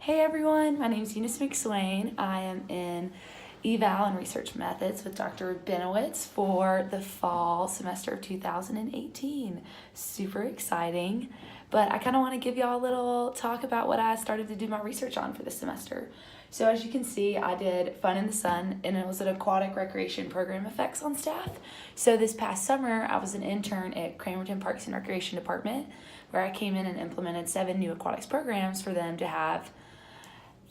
Hey everyone, my name is Eunice McSwain. I am in Eval and Research Methods with Dr. Benowitz for the fall semester of 2018. Super exciting, but I kind of want to give y'all a little talk about what I started to do my research on for this semester. So as you can see, I did Fun in the Sun, and it was an aquatic recreation program effects on staff. So this past summer, I was an intern at Cramerton Parks and Recreation Department, where I came in and implemented 7 new aquatics programs for them to have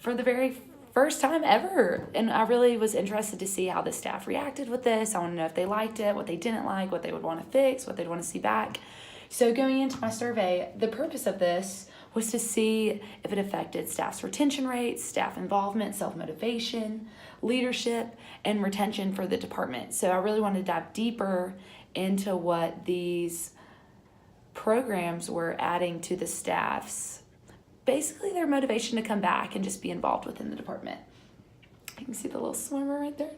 for the very first time ever. And I really was interested to see how the staff reacted with this. I want to know if they liked it, what they didn't like, what they would want to fix, what they'd want to see back. So going into my survey, the purpose of this was to see if it affected staff's retention rates, staff involvement, self-motivation, leadership, and retention for the department. So I really wanted to dive deeper into what these programs were adding to the staff's basically their motivation to come back and just be involved within the department. You can see the little swimmer right there.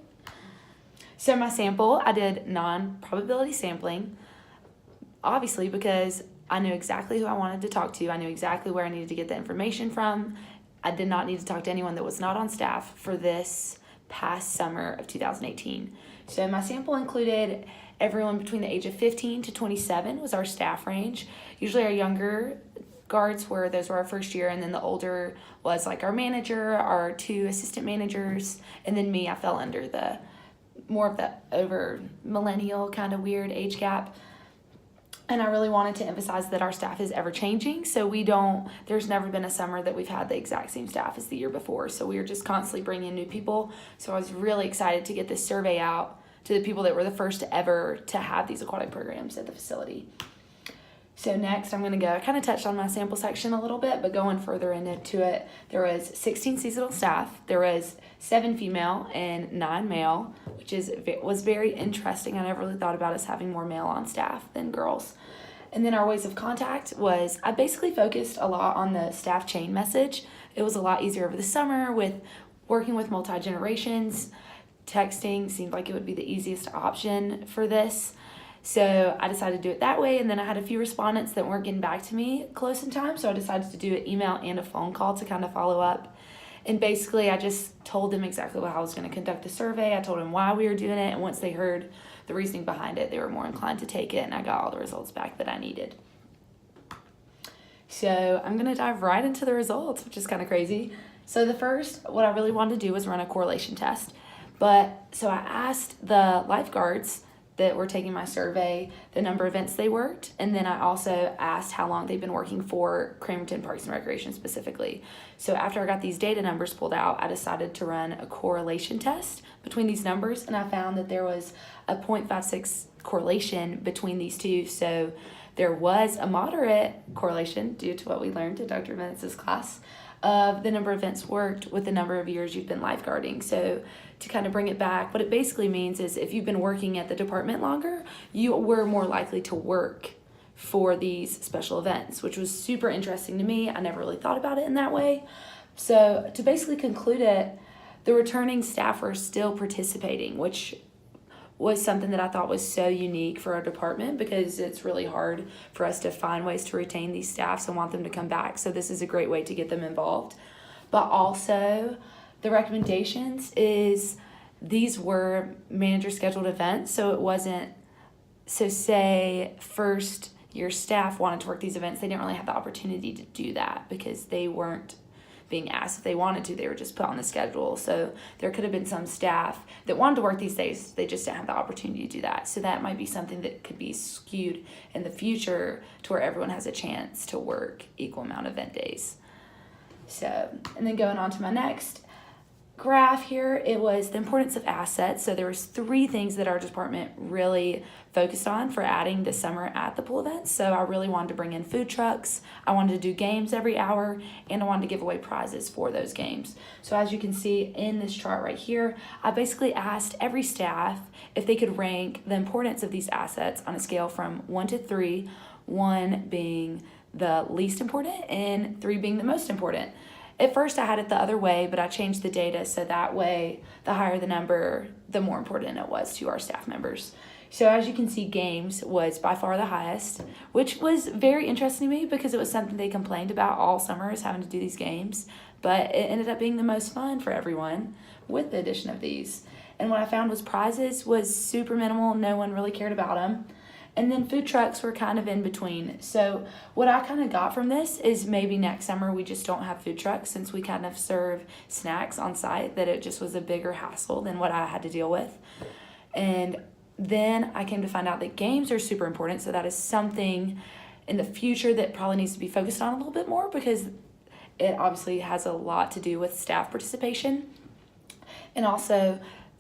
So my sample, I did non-probability sampling, obviously because I knew exactly who I wanted to talk to. I knew exactly where I needed to get the information from. I did not need to talk to anyone that was not on staff for this past summer of 2018. So my sample included everyone between the age of 15 to 27 was our staff range. Usually our younger guards those were our first year, and then the older was like our manager, our 2 assistant managers, and then me. I fell under the more of the over millennial kind of weird age gap. And I really wanted to emphasize that our staff is ever changing. So there's never been a summer that we've had the exact same staff as the year before. So we are just constantly bringing in new people. So I was really excited to get this survey out to the people that were the first ever to have these aquatic programs at the facility. So next I'm going to go, I kind of touched on my sample section a little bit, but going further into it, there was 16 seasonal staff, there was 7 female and 9 male, which was very interesting. I never really thought about us having more male on staff than girls. And then our ways of contact was, I basically focused a lot on the staff chain message. It was a lot easier over the summer with working with multi-generations. Texting seemed like it would be the easiest option for this. So I decided to do it that way, and then I had a few respondents that weren't getting back to me close in time, so I decided to do an email and a phone call to kind of follow up. And basically I just told them exactly how I was going to conduct the survey. I told them why we were doing it, and once they heard the reasoning behind it, they were more inclined to take it, and I got all the results back that I needed. So I'm going to dive right into the results, which is kind of crazy. So what I really wanted to do was run a correlation test. So I asked the lifeguards that were taking my survey the number of events they worked, and then I also asked how long they've been working for Cramerton Parks and Recreation specifically. So after I got these data numbers pulled out, I decided to run a correlation test between these numbers, and I found that there was a 0.56 correlation between these two. So there was a moderate correlation due to what we learned in Dr. Benowitz's class of the number of events worked with the number of years you've been lifeguarding. So to kind of bring it back, what it basically means is if you've been working at the department longer, you were more likely to work for these special events, which was super interesting to me. I never really thought about it in that way. So to basically conclude it, the returning staff were still participating, which was something that I thought was so unique for our department, because it's really hard for us to find ways to retain these staffs and want them to come back. So this is a great way to get them involved. But also the recommendations is these were manager scheduled events. So it wasn't, so say first year staff wanted to work these events, they didn't really have the opportunity to do that because they weren't being asked if they wanted to. They were just put on the schedule. So there could have been some staff that wanted to work these days, they just didn't have the opportunity to do that. So that might be something that could be skewed in the future to where everyone has a chance to work equal amount of event days. So, and then going on to my next graph here, it was the importance of assets. So there was 3 things that our department really focused on for adding this summer at the pool events. So I really wanted to bring in food trucks, I wanted to do games every hour, and I wanted to give away prizes for those games. So as you can see in this chart right here, I basically asked every staff if they could rank the importance of these assets on a scale from 1 to 3, 1 being the least important and 3 being the most important. At first I had it the other way, but I changed the data so that way the higher the number, the more important it was to our staff members. So as you can see, games was by far the highest, which was very interesting to me because it was something they complained about all summer, is having to do these games. But it ended up being the most fun for everyone with the addition of these. And what I found was prizes was super minimal. No one really cared about them. And then food trucks were kind of in between. So what I kind of got from this is maybe next summer we just don't have food trucks, since we kind of serve snacks on site, that it just was a bigger hassle than what I had to deal with. And then I came to find out that games are super important. So that is something in the future that probably needs to be focused on a little bit more, because it obviously has a lot to do with staff participation. And also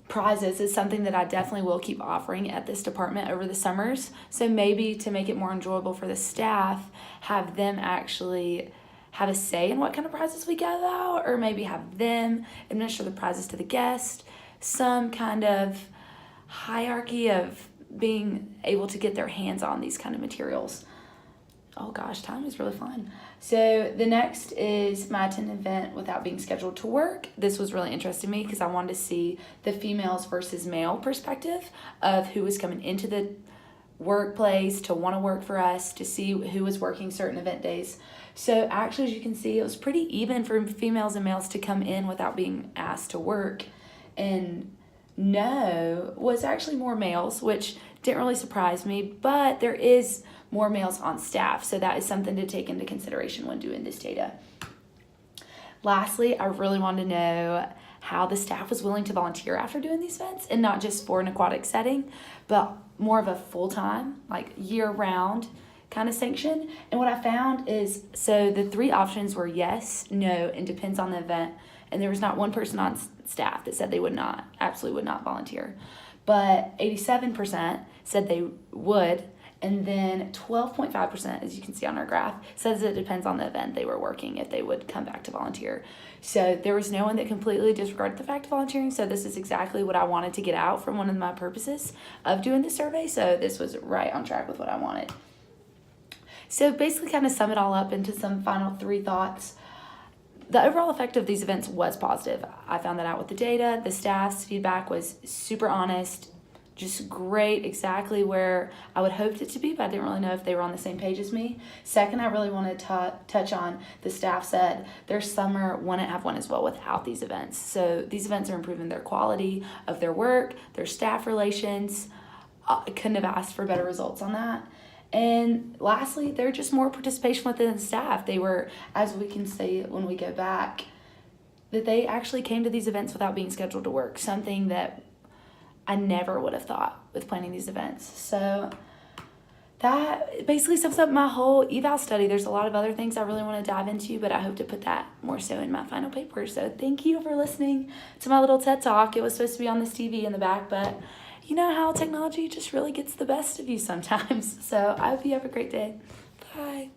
prizes is something that I definitely will keep offering at this department over the summers. So maybe to make it more enjoyable for the staff, have them actually have a say in what kind of prizes we give out, or maybe have them administer the prizes to the guest. Some kind of hierarchy of being able to get their hands on these kind of materials. Oh gosh, time is really fun. So the next is my attended event without being scheduled to work. This was really interesting to me because I wanted to see the females versus male perspective of who was coming into the workplace to want to work for us, to see who was working certain event days. So actually, as you can see, it was pretty even for females and males to come in without being asked to work. And no was actually more males, which didn't really surprise me, but there is more males on staff, so that is something to take into consideration when doing this data. Lastly, I really wanted to know how the staff was willing to volunteer after doing these events, and not just for an aquatic setting, but more of a full-time, like year-round kind of sanction. And what I found is, so the 3 options were yes, no, and depends on the event. And there was not one person on staff that said they absolutely would not volunteer. But 87% said they would, and then 12.5%, as you can see on our graph, says it depends on the event they were working if they would come back to volunteer. So there was no one that completely disregarded the fact of volunteering, so this is exactly what I wanted to get out from one of my purposes of doing the survey, so this was right on track with what I wanted. So basically kind of sum it all up into some final 3 thoughts. The overall effect of these events was positive. I found that out with the data. The staff's feedback was super honest, just great, exactly where I would hoped it to be, but I didn't really know if they were on the same page as me. Second, I really want to touch on, the staff said their summer wouldn't have went as well without these events. So these events are improving their quality of their work, their staff relations. I couldn't have asked for better results on that. And lastly, they're just more participation within the staff. They were, as we can see when we go back, that they actually came to these events without being scheduled to work, something that I never would have thought with planning these events. So that basically sums up my whole eval study. There's a lot of other things I really want to dive into, but I hope to put that more so in my final paper. So thank you for listening to my little TED Talk. It was supposed to be on this TV in the back, but you know how technology just really gets the best of you sometimes. So I hope you have a great day. Bye.